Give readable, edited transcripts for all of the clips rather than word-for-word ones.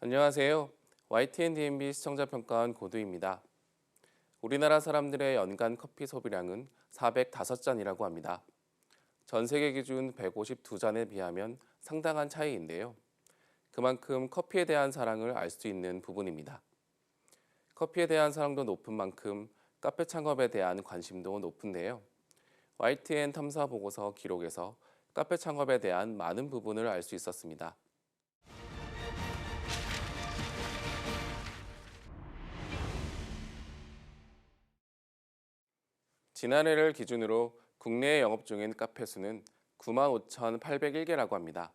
안녕하세요. YTN-DMB 시청자평가원 고두입니다. 우리나라 사람들의 연간 커피 소비량은 405잔이라고 합니다. 전 세계 기준 152잔에 비하면 상당한 차이인데요. 그만큼 커피에 대한 사랑을 알 수 있는 부분입니다. 커피에 대한 사랑도 높은 만큼 카페 창업에 대한 관심도 높은데요. YTN 탐사 보고서 기록에서 카페 창업에 대한 많은 부분을 알 수 있었습니다. 지난해를 기준으로 국내에 영업 중인 카페 수는 95,801개라고 합니다.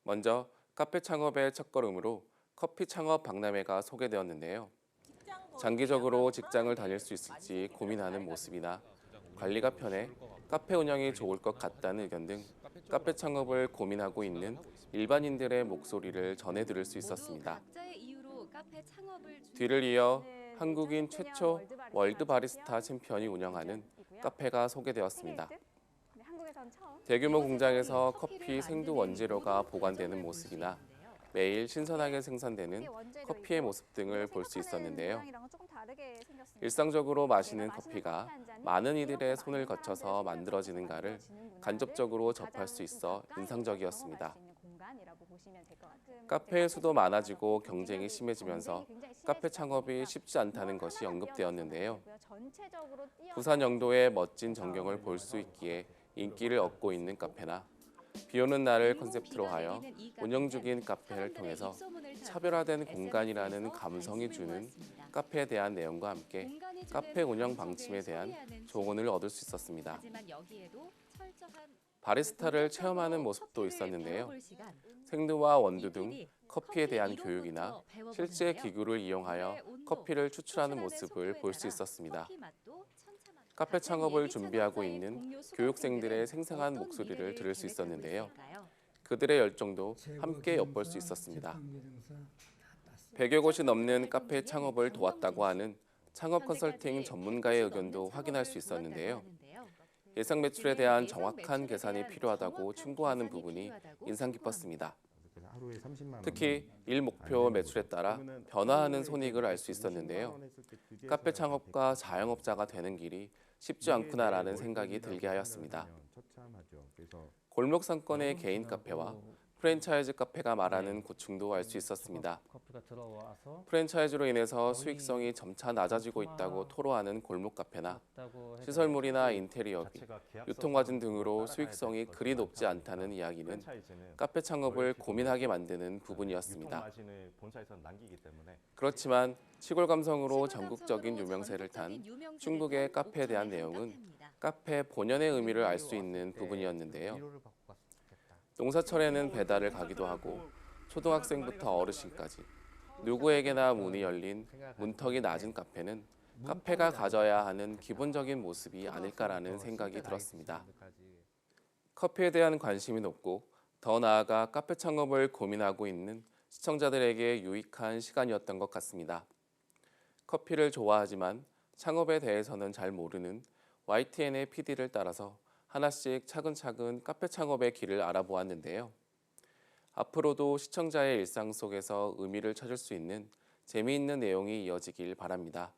먼저 카페 창업의 첫걸음으로 커피 창업 박람회가 소개되었는데요. 장기적으로 직장을 다닐 수 있을지 고민하는 모습이나 관리가 편해 카페 운영이 좋을 것 같다는 의견 등 카페 창업을 고민하고 있는 일반인들의 목소리를 전해 들을 수 있었습니다. 뒤를 이어 한국인 최초 월드 바리스타 챔피언이 운영하는 카페가 소개되었습니다. 대규모 공장에서 커피 생두 원재료가 보관되는 모습이나 매일 신선하게 생산되는 커피의 모습 등을 볼 수 있었는데요. 일상적으로 마시는 커피가 많은 이들의 손을 거쳐서 만들어지는가를 간접적으로 접할 수 있어 인상적이었습니다. 카페의 수도 많아지고 경쟁이 심해지면서 카페 창업이 쉽지 않다는 것이 언급되었는데요. 부산 영도의 멋진 전경을 볼 수 있기에 인기를 얻고 있는 카페나 비 오는 날을 컨셉트로 하여 운영 중인 카페를 통해서 차별화된 공간이라는 감성이 주는 카페에 대한 내용과 함께 카페 운영 방침에 대한 조언을 얻을 수 있었습니다. 바리스타를 체험하는 모습도 있었는데요. 생두와 원두 등 커피에 대한 교육이나 실제 기구를 이용하여 커피를 추출하는 모습을 볼 수 있었습니다. 카페 창업을 준비하고 있는 교육생들의 생생한 목소리를 들을 수 있었는데요. 그들의 열정도 함께 엿볼 수 있었습니다. 100여 곳이 넘는 카페 창업을 도왔다고 하는 창업 컨설팅 전문가의 의견도 확인할 수 있었는데요. 예상 매출에 대한 정확한 계산이 필요하다고 충고하는 부분이 인상 깊었습니다. 특히 일 목표 매출에 따라 변화하는 손익을 알 수 있었는데요. 카페 창업과 자영업자가 되는 길이 쉽지 않구나라는 생각이 들게 하였습니다. 골목 상권의 개인 카페와 프랜차이즈 카페가 말하는 고충도 알 수 있었습니다. 프랜차이즈로 인해서 수익성이 점차 낮아지고 있다고 토로하는 골목 카페나 시설물이나 인테리어비, 유통과정 등으로 수익성이 그리 높지 않다는 이야기는 카페 창업을 고민하게 만드는 부분이었습니다. 그렇지만 시골 감성으로 전국적인 유명세를 탄 충북의 카페에 대한 내용은 카페 본연의 의미를 알 수 있는 부분이었는데요. 농사철에는 배달을 가기도 하고 초등학생부터 어르신까지 누구에게나 문이 열린 문턱이 낮은 카페는 카페가 가져야 하는 기본적인 모습이 아닐까라는 생각이 들었습니다. 커피에 대한 관심이 높고 더 나아가 카페 창업을 고민하고 있는 시청자들에게 유익한 시간이었던 것 같습니다. 커피를 좋아하지만 창업에 대해서는 잘 모르는 YTN의 PD를 따라서 하나씩 차근차근 카페 창업의 길을 알아보았는데요. 앞으로도 시청자의 일상 속에서 의미를 찾을 수 있는 재미있는 내용이 이어지길 바랍니다.